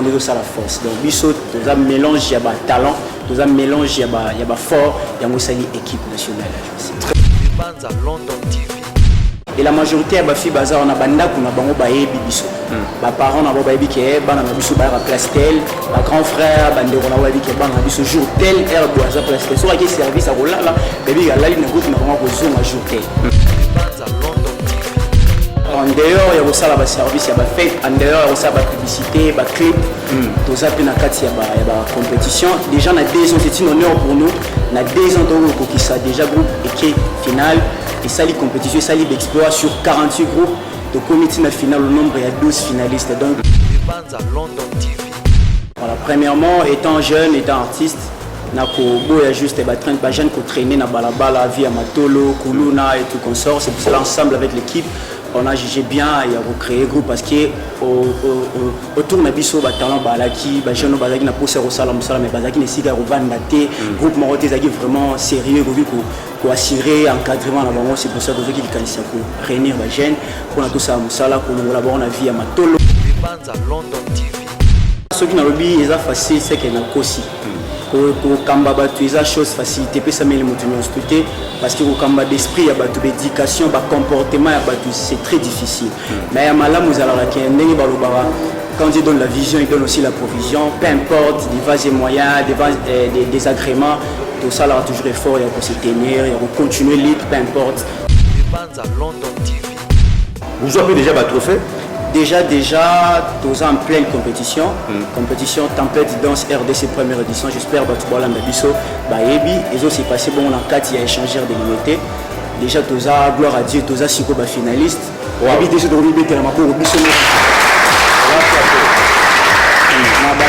monde ça la force. Donc biso tous un mélange ya ba talent, tous un mélange ya ba fort, ya mosali équipe nationale. Banza London TV. Et la majorité ba fi bazar on a banda kuna bango ba yebi biso. Ba parents na ba yebi ke bana na biso ba place tel, ba grand frère bande on a yebi ke bana biso jour tel air boisa place tel. So ki service a rolala, baby ya la ligne groupe na bango ko zonga jour tel. Banza London TV. En dehors, il y a aussi la service, il y a la fête. En dehors, il y a aussi la publicité, la clip. Tout ça, il y a la compétition. Déjà, on a 2 ans, c'est un honneur pour nous. On a 2 ans pour qui ça déjà groupe équipe finale. Et ça, les compétitions, ça, les exploits sur 48 groupes. Donc, comité final, le nombre, il y a 12 finalistes. Donc, Banza London TV. voilà, premièrement, étant jeune, étant artiste, il y a juste des jeunes qui traînent dans la via Matolo, Kuluna et tout consort. C'est pour cela, ensemble avec l'équipe, on a jugé bien et a recréé le groupe parce que autour de Bisso, talent balaki, jeunes balaki na poussé au salam salam mais balaki ne siga revendate, groupe Moroté zaki vraiment sérieux pour assurer encadrement là bas c'est pour ça que vous qui kanisa pour réunir les jeunes pour na tout ça musala pour nous là-bas on a via Matolo. Banza London TV. Ce qui n'a lobby est facile c'est qu'il y a aussi. Pour kamba batu eza chose facilité pe ça met les moutons en parce que pour kamba d'esprit il y a batu d'éducation ba comportement ya batu c'est très difficile mais ya malamu za la ki ndenge balobara quand il donne la vision il donne aussi la provision peu importe des vases et moyens des agréments tout ça là toujours effort il y a pour se tenir il y a pour continuer l'île peu importe. Banza London TV. Vous avez déjà votre trophée? Déjà, tous en pleine compétition. Compétition Tempête Danse RDC première édition. J'espère que tu vas la Bisso. Ils ont aussi passé bon en 4 il y a échangeur de l'unité. Déjà, tous à gloire à Dieu, tous à Siko finaliste. Et déjà, de Rubé la Mako Bisso.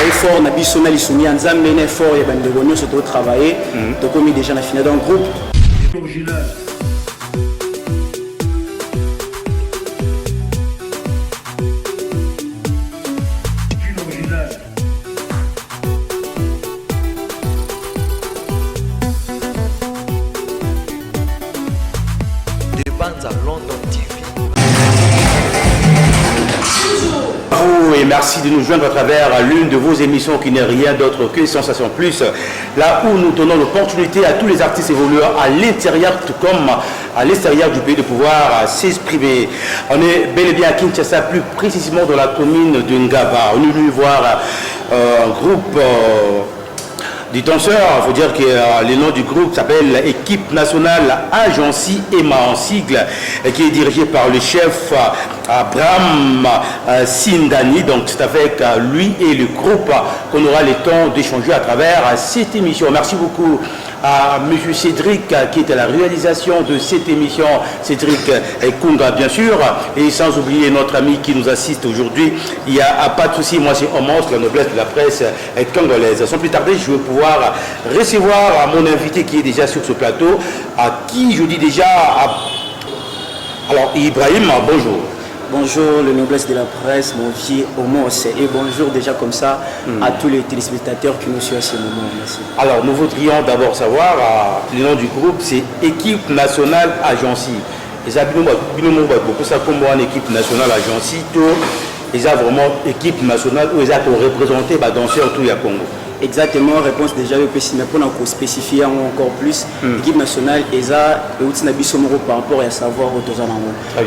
Effort, na Bisso na lisumi anzambe na effort et bande de surtout travailler. Donc on est déjà la finale dans le groupe. Banza London TV. Et merci de nous joindre à travers l'une de vos émissions qui n'est rien d'autre que Sensation Plus, là où nous donnons l'opportunité à tous les artistes évolueurs à l'intérieur tout comme à l'extérieur du pays de pouvoir s'exprimer. On est bel et bien à Kinshasa, plus précisément dans la commune de Ngaba. On est venu voir un groupe du danseur. Il faut dire que le nom du groupe s'appelle Équipe Nationale Agency EMA en sigle, qui est dirigé par le chef Abraham Sindani. Donc c'est avec lui et le groupe qu'on aura le temps d'échanger à travers cette émission. Merci beaucoup à M. Cédric qui est à la réalisation de cette émission, Cédric Kunga bien sûr, et sans oublier notre ami qui nous assiste aujourd'hui. Il n'y a pas de souci, moi c'est Omos, la noblesse de la presse congolaise. Sans plus tarder, je vais pouvoir recevoir mon invité qui est déjà sur ce plateau, à qui je dis déjà, alors Ibrahim, bonjour. Bonjour le noblesse de la presse, mon vieux Omos, et bonjour déjà comme ça à tous les téléspectateurs qui nous suivent à ce moment. Merci. Alors nous voudrions d'abord savoir, le nom du groupe c'est Équipe Nationale Agency. Et ça, beaucoup ça comme une équipe nationale Agency, ils ont vraiment équipe nationale où ils ont représenté les danseurs tout le Congo. Exactement, réponse déjà mais pour nous spécifier encore plus, l'équipe nationale ESA et par rapport à savoir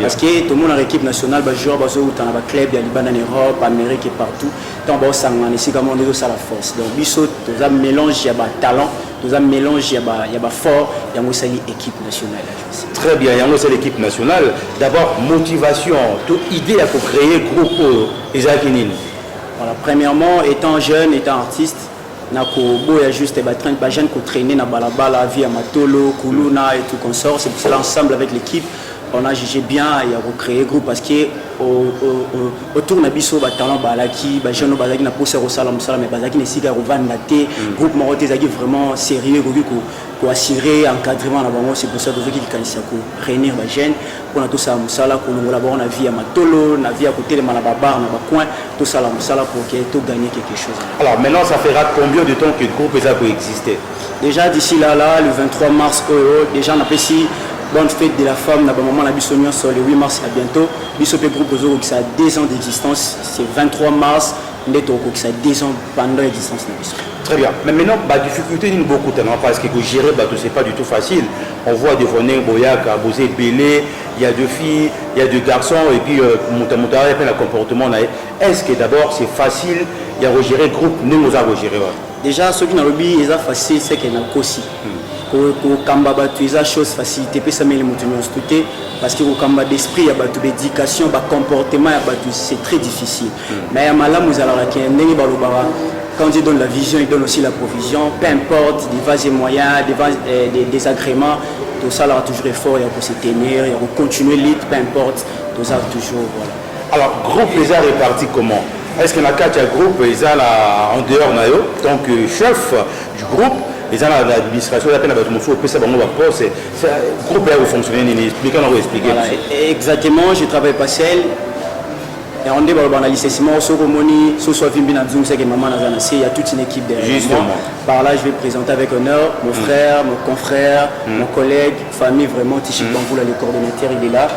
parce que tout le monde a l'équipe nationale, les joueurs qui ont un club, il y a Liban en Europe, Amérique et partout, tant que ça a la force. Donc, Bissot, tout un mélange, il y a talent, tout un mélange, il y a fort, il y a une équipe nationale. Très bien, il y a une équipe nationale. D'abord, motivation, toute idée à créer le groupe ESA Kinine. Voilà, premièrement, étant jeune, étant artiste, il y a juste des jeunes qui traînent dans la via Matolo, Kuluna et tout consort. C'est pour cela ensemble avec l'équipe, on a jugé bien et a recréé le groupe parce que autour de Bisso, talent balaki, jeunes balaki na poussé au salam salam mais balaki ne siga revendate, groupe Moroté zaki vraiment sérieux pour assurer encadrement là bas c'est pour ça que vous qui kanisa pour réunir les jeunes pour tout ça musala pour nous là-bas on a via Matolo, on a via côté de Malababar, on a coin tout ça là musala pour qu'il tout gagner quelque chose. Alors maintenant ça fera combien de temps que le groupe ESA peut exister? Déjà d'ici là le 23 mars déjà on a ici bonne fête de la femme na maman na biso nyonso le 8 mars à bientôt biso pe groupe Ozo qui a 2 ans d'existence c'est 23 mars ndeto qui a 2 ans pendant l'existence na biso. Très bien. Mais maintenant, la difficulté n'est beaucoup tellement parce que gérer, c'est pas du tout facile. On voit des Vonné, Boyak, Bosé, Bélé, il y a 2 filles, il y a 2 garçons, et puis Moutamoutara, il y a plein de comportements. Est-ce que d'abord c'est facile, il y a gérer le groupe, nous nous avons géré? Déjà, ceux qui n'ont pas c'est facile, c'est qu'il y a aussi. Quand tu as chose facilité, puis ça met les moutons parce que quand d'esprit, il y a d'éducation, de comportement, c'est très difficile. Mais il y a malheur, nous allons quand il donne la vision, il donne aussi la provision. Peu importe, des vases et moyens, des agréments, tout ça là toujours effort, il y a pour se tenir, il y a pour continuer l'île, peu importe, tout ça toujours. Voilà. Alors, groupe les arts répartis comment? Est-ce qu'il y a 4 groupes, ils ont en dehors, tant que chef du groupe, ils ont l'administration, la peine à battre mon fou, puis ça va nous poste. C'est un groupe là où fonctionner, expliquez-nous, expliquez. Exactement, je travaille pas seul. Et on dit dans l'alicercement, soit Fimbina Zoom, c'est que maman il y a toute une équipe derrière. Justement. Par là, je vais présenter avec honneur mon frère, mon confrère, mon collègue, famille, vraiment, Tichik Bamboula, le coordonnateur, il est là.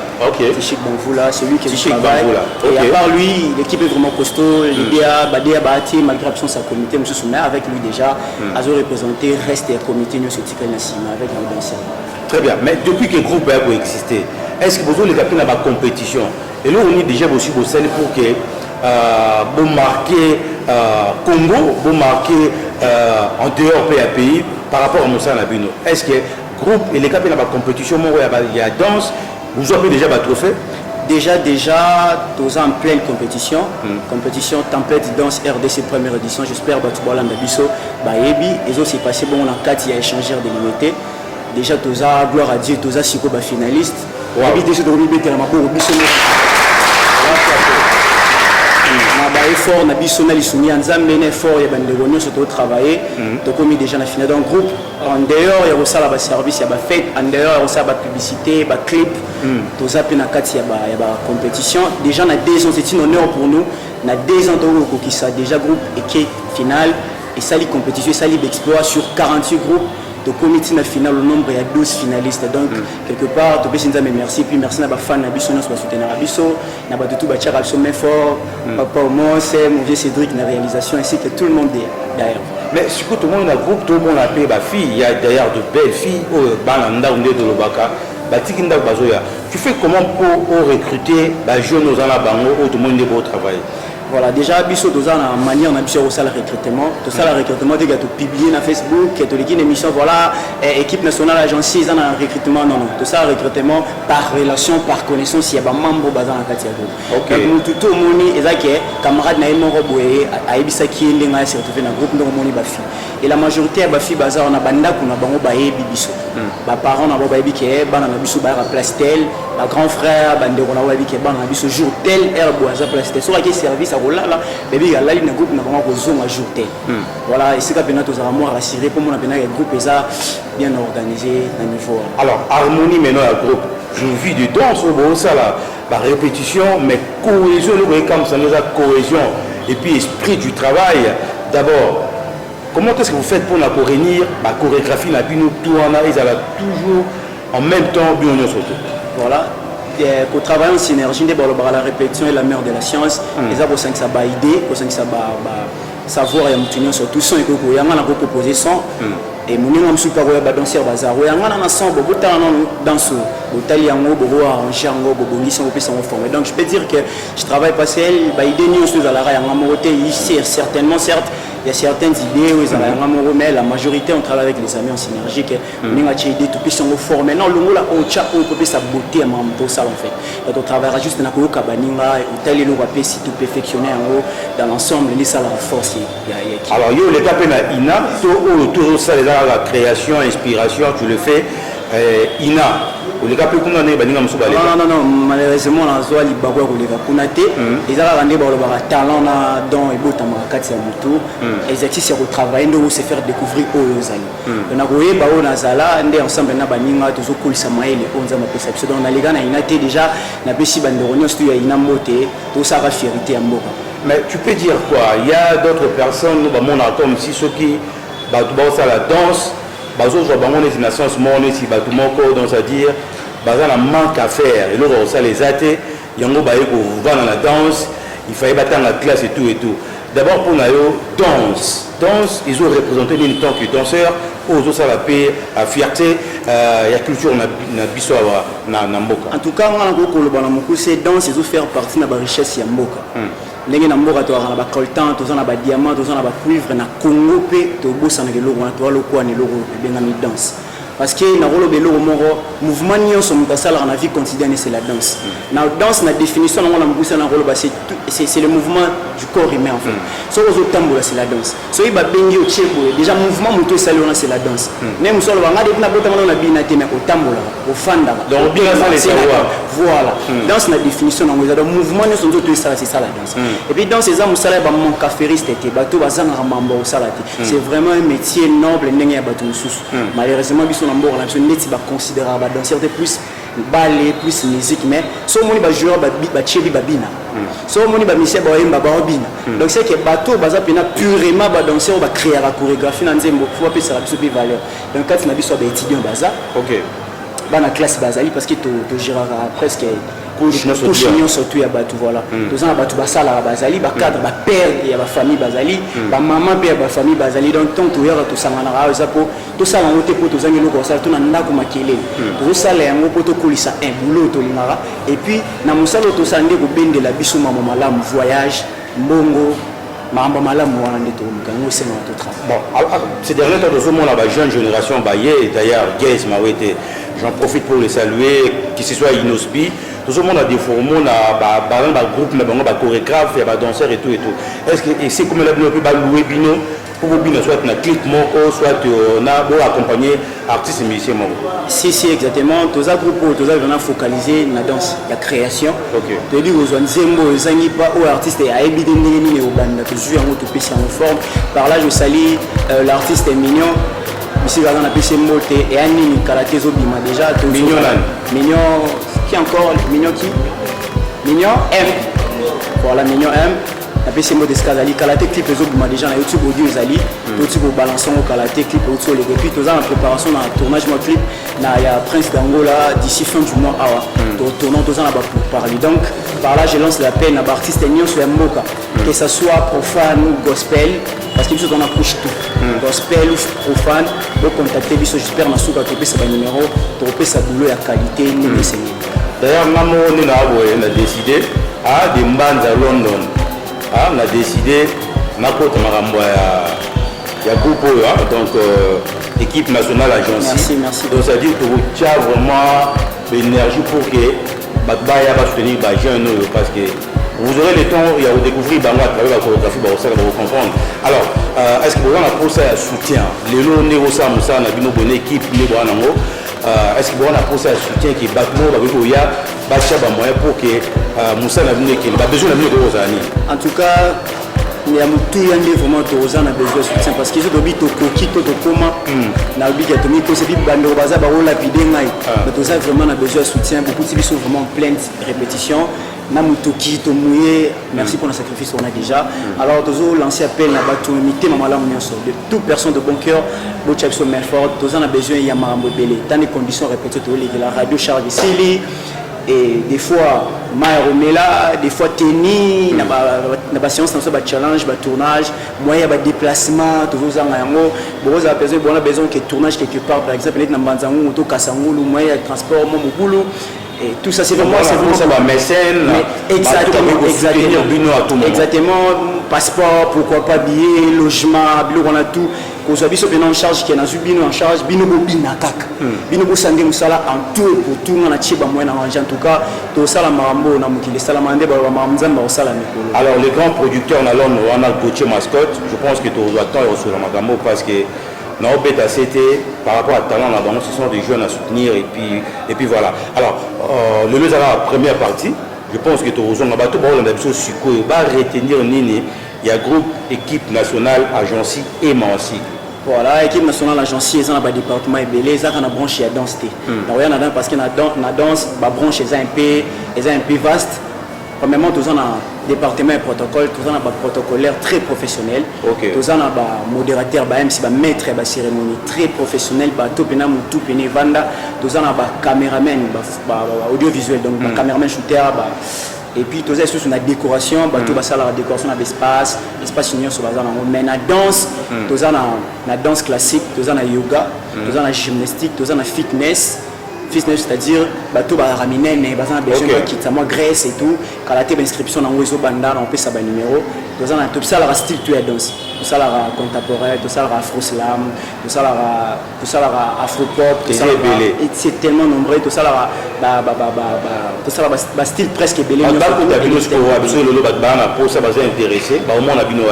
Tichik Bamboula, c'est lui qui est travail. Et à part lui, l'équipe est vraiment costaud. L'idéa, Badea, Bahati, malgré l'absence de sa comité, M. Soumet, avec lui déjà, a représenté, reste et comité, nous, c'est Tika Nassima, avec nous dans. Très bien. Mais depuis que le groupe a existé, est-ce que vous avez les la compétition? Et là, on est déjà aussi au sein pour que vous marquez Congo, vous marquez en dehors pays par rapport à Moussa Nabino. Est-ce que le groupe et les capés dans la compétition, il y a danse, vous avez déjà votre trophée? Déjà, tous en pleine compétition. Compétition Tempête Danse RDC première édition. J'espère que tu vas l'en Bisso. Et aussi passé bon, on a 4 échangeurs de l'unité. Déjà, tous à gloire à Dieu, tous à Siko finaliste. Déjà, effort na biso na lisuni nzambe na effort ya bande gonyo surtout travailler donc on déjà na finale d'un groupe en dehors ya osala ba service ya ba fête en dehors ya osala ba publicité ba clip to zape na kati ya ba compétition déjà na 2 ans c'est un honneur pour nous na 2 ans to ko ça déjà groupe équipe finale et ça li compétition ça li exploit sur 48 groupes. Donc, comité national, le nombre il y a 12 finalistes. Donc, quelque part, tu peux dire merci. Puis, merci à nos fans, à Bisso, à soutenir à Bisso, à tout le monde, fort, Papa Omo, c'est mon vieux Cédric, la réalisation, ainsi que tout le monde derrière. Mais surtout, tout le monde a groupe, tout le monde a payé ma fille. Il y a d'ailleurs de belles filles, Bananda, ou de Lobaka, Batikinda, Bazoya. Tu fais comment pour recruter les jeunes aux Alabango, où tout le monde est beau travail? Voilà, déjà, Bisso, dans la manière, on a besoin de recrutement. Tout ça, le recrutement, tu as publié sur Facebook, tu as une émission, voilà, équipe nationale, agence, ils ont un recrutement, non. Tout ça, recrutement par relation, par connaissance, il y a des membres dans la catégorie. Ok. Donc, tout le monde, ils ont camarades, ils ont roboué, ils ont qui est là, c'est retrouvé dans le groupe, ils ont filles. Et la majorité des filles, ils ont un banda, ils ont un Bisso. Les parents, ils ont un Bisso, ils ont un Bisso, à place tel, les grands frères, ils ont un Bisso, ils ont un Bisso, jour tel, herbe, à place tel. Soit qui service, là bébé il y a là une groupe n'a pas besoin d'ajouter voilà et c'est que nous avons moi rassuré pour mon appel groupe est bien organisé à niveau alors harmonie maintenant le groupe je vis de danse au ça là la répétition mais cohésion le comme ça nous a cohésion et puis esprit du travail d'abord comment est-ce que vous faites pour la réunir la chorégraphie la puis nous tout en a ils allaient toujours en même temps bien surtout voilà pour travailler en synergie, la répétition est la mère de la science. Les arbres sont ça idée, pour ça savoir et maintenir sur tout son et que y a un proposé son et mon nom suis pas danser bazar. Il y a un ensemble beaucoup de danse, hôtel yango, beaucoup arrangé yango, beaucoup de sont formés. Donc je peux dire que je travaille pas seul. Idée ni aussi dans la rayon ici certainement certes. Il y a certaines idées où ils ont mais la majorité on travaille avec les amis en synergie que nous avons idée tout puissant formé non le mot là on tient on peut sa beauté en tout ça en fait donc on travaillera juste dans le cabaninga et tel et nous va si tout perfectionner en haut dans l'ensemble les ça la force alors yo les capé na ina tout ça la création inspiration tu le fais ina les capé qu'on a non malheureusement on a zoa li bagwa ko les kunate ils ont rendu le talent na don et bota makati ya mutu exercice ya travailler ndo se faire découvrir aux zali on a goye ba on azala ndé ensemble na baninga toujours kulisa maele onza ma perception donc na les gars na inate déjà na besi bandoroni stu ya ina moté tout ça va fierté ya mboka. Mais tu peux dire quoi? Il y a d'autres personnes dans mon comme si ceux qui ça la danse bazo zo bango les nations monde si bato moko donc c'est-à-dire baza na manque à faire et loko ça les athées yango baye ko vana la danse il fallait battre la classe et tout d'abord pour nayo danse ils ont représenté en tant que danseurs aux autres ça la paix à fierté ya culture na biso na mboka en tout cas on a ko lo bana moko c'est danse ils ont faire partie na ba richesse ya mboka ndenge na mboka to na ba coltan to na ba diamant to na ba cuivre na Congo pe to bossa na keloko na to lokwa ni loko benga mi danse parce que na rolo belo moro mouvement nyonso mutasala na vie quotidienne c'est la danse na danse na définition na ngona mbusa na rolo c'est le mouvement du corps humain en fait so ozo tambola c'est la danse so iba bengi o chebo déjà mouvement muto salona c'est la danse même solo banga de na bota na bina te na ko tambola o fanda donc bien ça les savoir voilà danse na définition na ngoza mouvement nyonso nzoto ça c'est ça la danse et puis danse eza musala ba mon cafériste te bato bazanga mambo o salati c'est vraiment un métier noble ndenge ya bato mususu malheureusement biso na mboka na biso neti ba considérer ba danseur plus ballet plus musique mais so moni ba joueur ba chebi ba bina so moni ba musicien ba yemba ba bina donc c'est que bato baza pena purement ba danseur ba créer la chorégraphie na nzembo faut appeler ça biso pe valeur donc quand na biso ba étudiant baza OK bana classe bazali parce que to gérera presque couche surtout ya bato voilà tous na bato basala bazali ba cadre ba père ya ba famille bazali ba maman pe ya ba famille bazali donc tant to yara to sangana ra za po to sala ngote po to zangi loko sala to na ndako makele to sala yango po to kolisa un boulot to lingara et puis na musalo to sande ko bendela biso mama malamu voyage mbongo mamba malamu wana ndito mukango c'est notre travail bon ces derniers temps de monde la jeune génération baye d'ailleurs Gaze Mawete j'en profite pour les saluer qui ce soit Inospi tout le monde a des formats na groupe na bango ba chorégraphe ya ba danseur et tout est-ce que c'est comme la peut ba louer bino pour bino soit na clip moko soit na bo accompagner artiste et musicien moko si exactement tous les groupes tous les on a focalisé na danse la création OK to dit aux nzembo zangi pas au artiste a ebide ndenge ni au banda to jouer en autopsie en forme par là je salue l'artiste mignon ici là on a PC Moté et Annie Karaté Zobima déjà mignon qui encore mignon qui mignon M voilà mignon M la PC Moté Skazali Karaté clip Zobima déjà na YouTube audio Zali YouTube balançons au Karaté clip audio les depuis tous en préparation dans tournage mon clip na ya Prince d'Angola d'ici fin du mois awa to tournant tous en là-bas pour parler donc par là je lance l'appel à artiste Nyon sur Mboka que ça soit profane ou gospel parce que nous on approche tout gospel ou profane pour contacter biso j'espère na souka que ça numéro pour que ça boulot ya qualité ni enseigner d'ailleurs maman on a décidé à des bandes à London on a décidé na côté marambo ya groupe donc équipe nationale agence merci donc ça dit que vous tient vraiment l'énergie pour que baya va soutenir ba jeune parce que vous aurez le temps il y a découvrir bango à travers la chorégraphie ba ça va vous comprendre alors est-ce que vous avez un procès à soutien les lots négo ça musa na bino bonne équipe ni bo nango est-ce que vous avez un procès à soutien qui batmo ba ko ya ba chaba moyen pour que musa na bino qui ba besoin na bino ko zani en tout cas il y a tout yande vraiment to ozana besoin de soutien parce que je dois to koki to koma na obliga to mi ko se bi bando baza ba rola pide ngai mais to ça vraiment na besoin de soutien beaucoup de sont vraiment plein répétitions na mutoki to mouye merci pour le sacrifice qu'on a déjà alors toujours lancer appel na bato mité mamala nyonso de toute personne de bon cœur bo chapso Melfort to a besoin ya marambo belé dans les conditions répétées to la radio charge Sili et des fois Romela, des fois tennis, na ba séance na ba challenge, ba tournage, moyen ba déplacement, toujours en yango, bon a besoin que tournage quelque part par exemple na Mbanzangu to Kasangulu, moyen de transport mo boulot et tout ça c'est vraiment ça va mécène exactement passeport pourquoi pas billet logement bilo on a tout qu'on soit biso en charge qui na zubino en charge bino bo bina kaka bino bo sande musala en tout pour tout na chiba moyen en tout cas to sala marambo na mukile sala mande ba mamzamba o sala mikolo alors les grands producteurs na l'homme on a Gauthier Mascotte je pense que tu dois attendre sur la magambo parce que na obeta c'était par rapport à talent là donc ce sont des jeunes à soutenir et puis voilà alors le lieu la première partie je pense que tu rejoins na bato ba on a besoin siko ba retenir nini il y a groupe équipe nationale agence et Mansi voilà équipe nationale agence ils ont un département et belé ça qu'on a branché à danse té na rien parce que na danse ba branche ils ont un peu vaste premièrement, tous en un département et protocole, tous en un protocolaire très professionnel. Tous en un modérateur, MC, maître de cérémonie très professionnel, tout pena tout pena vanda, tous en un caméraman, audiovisuel, donc caméraman shooter, et puis tous sur la décoration, tout ça la décoration à l'espace union sur la mais la danse, tous en la danse classique, tous en la yoga, tous en la gymnastique, tous en la fitness, c'est-à-dire tout va ramener mais besoin qui moi Grèce et tout quand la inscription dans réseau banda on peut ça numéro tout ça tout ça la style tu es danse tout ça la contemporain tout ça la afro slam tout ça la afro pop tout ça c'est tellement nombreux tout ça la tout ça la style presque belé intéressé au moins la bino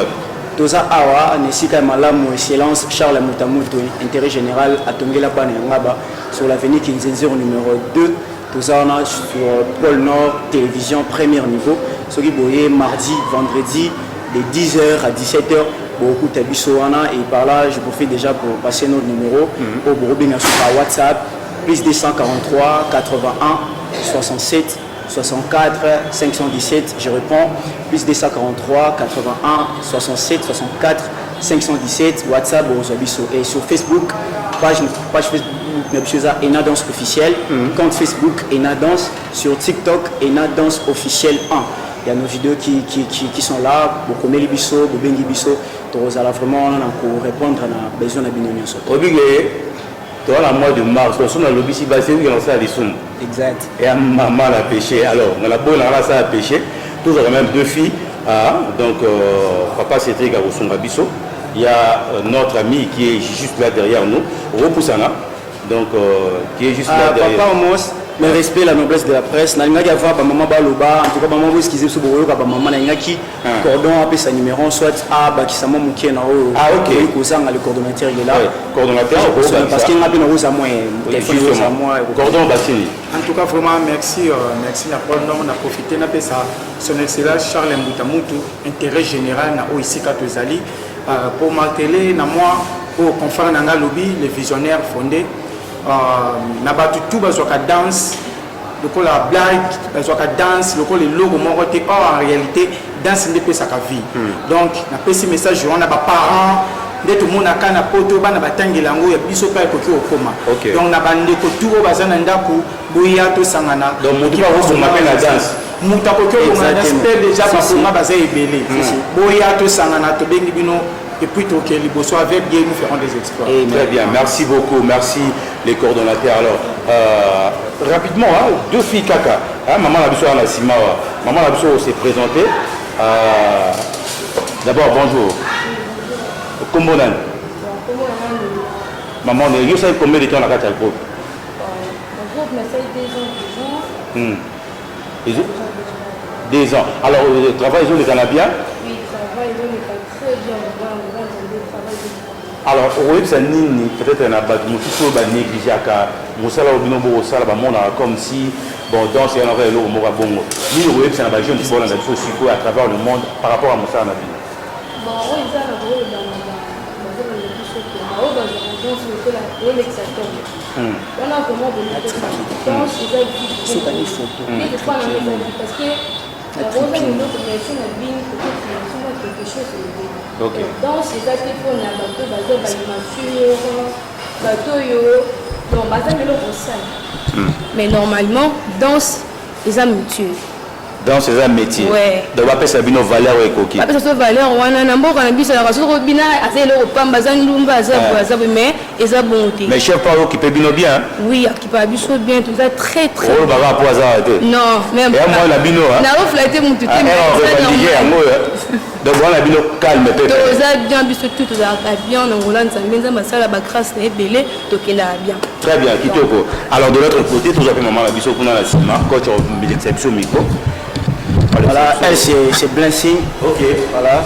Toza awa nesika malamu excellence Charles Mutamutu intérêt général à Tongela Banengaba sur l'avenue Kinzenzer numéro 2 Toza on a sur Pôle Nord télévision premier niveau ce qui boye mardi vendredi de 10h à 17h beaucoup tabisoana et par là je profite déjà pour passer notre numéro au Borobina sur WhatsApp plus 243 81 67 64 517, je réponds, plus 243 81 67 64 517, WhatsApp, et sur Facebook, page Facebook, Ena Danse officielle, compte Facebook, Ena Danse, sur TikTok, Ena Danse officielle 1. Il y a nos vidéos qui sont là, pour Komeli Bisso, pour Bengi Bisso, pour vraiment répondre à la besoin de la toi, le mois de mars, on a le lobby, c'est lui qui a lancé la leçon. Exact. Et à maman a pêché. Alors, on a beau lancer à pêcher. Tous ont même deux filles. Donc, papa Cédric Garousson-Rabisso. Il y a notre ami qui est juste là derrière nous, Repoussana. Donc, qui est juste là derrière nous. Papa Omos, le respect, la noblesse de la presse. N'a pas voir maman Baloba. En tout cas, maman vous excusez sur Boroyo, maman n'a qui cordon appelle sa numéro soit qui s'amène Mouké na o. Ok. Le coordonnateur il est là. Coordonnateur. Parce qu'il n'a pas de rose à moi. Cordon Bassini. En tout cas, vraiment, merci. Merci, on a profité de ça. Son Excellence Charles Mutamutu, intérêt général na ici Katozali, pour marteler na moi, pour conférer dans lobby, les visionnaires fondés. Na batu tout bazoka danse, le col la blague, bazoka danse, le col les logos moroté. Or en réalité, danse n'est pas sa vie. Donc, na petit message, on a pas parents. Dès tout le monde a quand na poto bana batangi lango ya biso pa ekoki okoma donc na bande ko tuo bazana ndako boya to sangana donc mutu ba ko m'appelle la danse mutu ko ko na danse déjà pas pour ma baza ebele boya to sangana to bengi bino et puis to ke liboso avec bien nous ferons des exploits. Très bien, merci beaucoup, merci les coordonnateurs. Alors rapidement deux filles kaka maman la biso na Simawa maman la biso s'est présentée d'abord bonjour. Comment on maman, vous savez combien de temps on a gâté le groupe? Le groupe, mais c'est 2 ans. 2 ans. Alors, le travail, ils ont les Canadiens? Oui, le travail, ils ont les très bien. On va travail. Alors, au lieu de ça, peut-être un abat, nous tous négligés à Moussala ou Binobo au Sala, comme si, bon, dans ce cas-là, il y a un Morabongo. Ni le web, c'est un bagage qui faut à travers le monde par rapport à Moussala Nabino. Bon, oui, ça, le groupe, on a comment de parce que dans ces on a mais normalement danse les âmes mutuelles. Dans ces métiers. Ouais. Donc, on appelle ça une valeur et coquille. On appelle ça valeur. On a un bon cannabis à la raison. On a un bazan lumba, mais ils ont bonté. Mais chef Paro qui peut bien bien. Oui, qui peut bien, tout ça très très. Oh, bah va poisson. Non, même. Et moi la bino. On a reflété mon tout. Donc on a bino calme peut-être. Tout ça bien, bis tout ça bien. On Hollande, ça met ça ça la grâce est belé, donc il a bien. Très bien, Kitoko. Alors de l'autre côté, tout ça fait maman la biso qu'on a la cima, coach of l'exception micro. Voilà, elle c'est Blessing. Ok, voilà.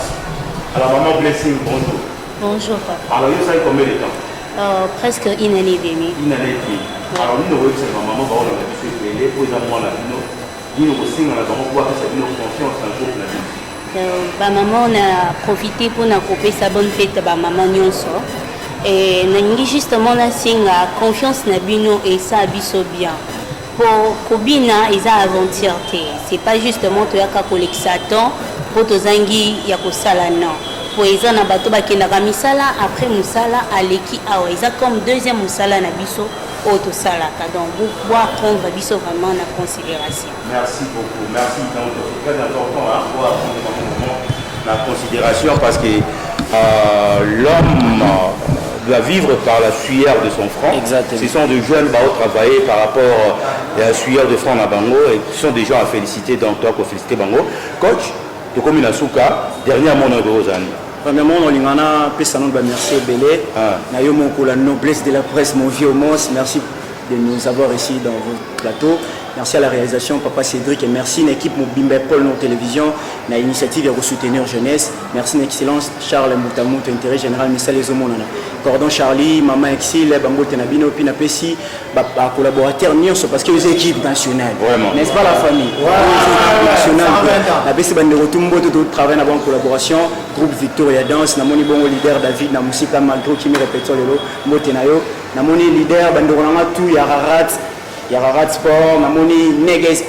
Alors maman Blessing, bonjour. Bonjour papa. Alors vous savez combien de temps? Presque 1 année et demie. 1 année et demie. Alors nous avons dit que maman va avoir la biso belé, pour exemple la bino, nous aussi on a vraiment pouvoir faire cette confiance dans le jour de la vie. Maman on a profité pour nous couper sa bonne fête maman nyonso. Et nous justement la singa confiance na bino et ça biso bien. pour Kobina ils ont aventure c'est pas justement tu as qu'à collecter temps pour tes zangi ya ko sala non pour ils ont abato bakenda ka misala après musala aleki awa ils ont comme deuxième musala na biso auto sala donc vous pouvoir prendre biso vraiment en considération. Merci beaucoup, merci, donc c'est très important hein, pour prendre la considération parce que l'homme doit vivre par la sueur de son front. Exactement. Ce sont des jeunes qui ont travaillé par rapport à la sueur de front à Bango et ce sont des gens à féliciter, donc toi, féliciter Bango. Coach, tu comme une Asuka, dernièrement, on a de Rosanne. Premièrement, on a merci Belé. La noblesse de la presse, mon vieux Mons. Merci de nous avoir ici dans votre plateau. Merci à la réalisation, Papa Cédric, et merci à l'équipe Mobimbe Paul non télévision, à l'initiative de soutenir jeunesse. Merci à l'excellence Charles Moutamou, intérêt général, Missa les Omonana. Cordon Charlie, Maman Exil, Bambo Tenabino, Pinapesi, collaborateurs, parce que les équipes nationales. N'est-ce pas la famille? Nationale. La BC Banderotumbo, tout travail en collaboration. Groupe Victoria Danse, Namoni Bongo leader David, Namusika Malgro, qui me répète le lot, Motenayo, Namoni leader Bandorama, tout Yararat Sport, Namoni Neges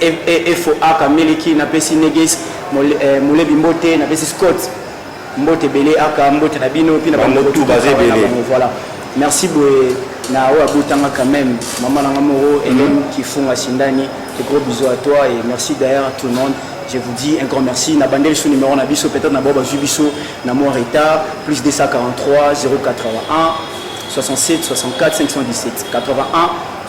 FOA Kameliki, Napesi Neges, Molebi Mbote, Napesi Scott, Mbote Belé, Aka Mbote Nabino, puis tout basé Belé. Voilà. Merci beaucoup. Nao Aboutanga quand même, Maman Nangamoro, Hélène qui font à Sindani, des gros bisous à toi et merci d'ailleurs à tout le monde. Je vous dis un grand merci. Nabandel sous numéro Nabiso, peut-être Naboba Jubiso, Namo Rita, plus 243 081 67 64 517 81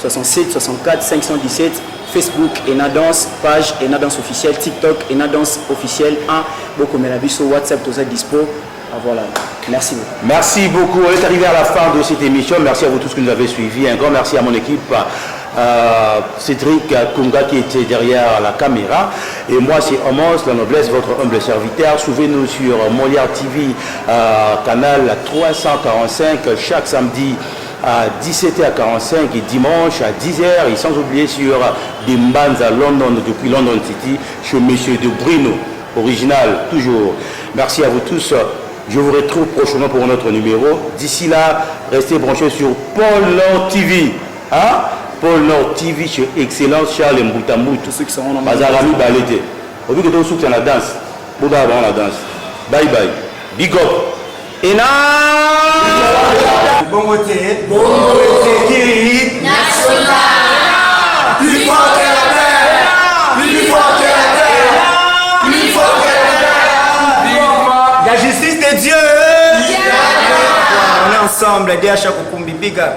67 64 517. Facebook Enadance, page Enadance officielle, TikTok Enadance officielle 1, beaucoup Menabiso, WhatsApp, tout ça dispo. Voilà, merci beaucoup. Merci beaucoup. On est arrivé à la fin de cette émission. Merci à vous tous qui nous avez suivis. Un grand merci à mon équipe, Cédric Kunga qui était derrière la caméra. Et moi, c'est Amos, la noblesse, votre humble serviteur. Suivez-nous sur Molière TV, canal 345, chaque samedi à 17h45 et dimanche à 10h. Et sans oublier sur Dimbanza London, depuis London City, chez Monsieur de Bruno, original toujours. Merci à vous tous. Je vous retrouve prochainement pour notre numéro. D'ici là, restez branchés sur Paul Nord TV. Hein? Paul Nord TV chez Excellence Charles Mboutamou. Tous ceux qui sont en Bazarami Balété. Au vu que tous ceux qui sont la danse, Bouddha avant la danse. Bye bye. Big up. Et na bon côté. Kiri. National. Plus fort que la terre. Plus fort que la terre. Plus fort que la terre. La justice de Dieu. On est ensemble, DH Kukumbi, big up.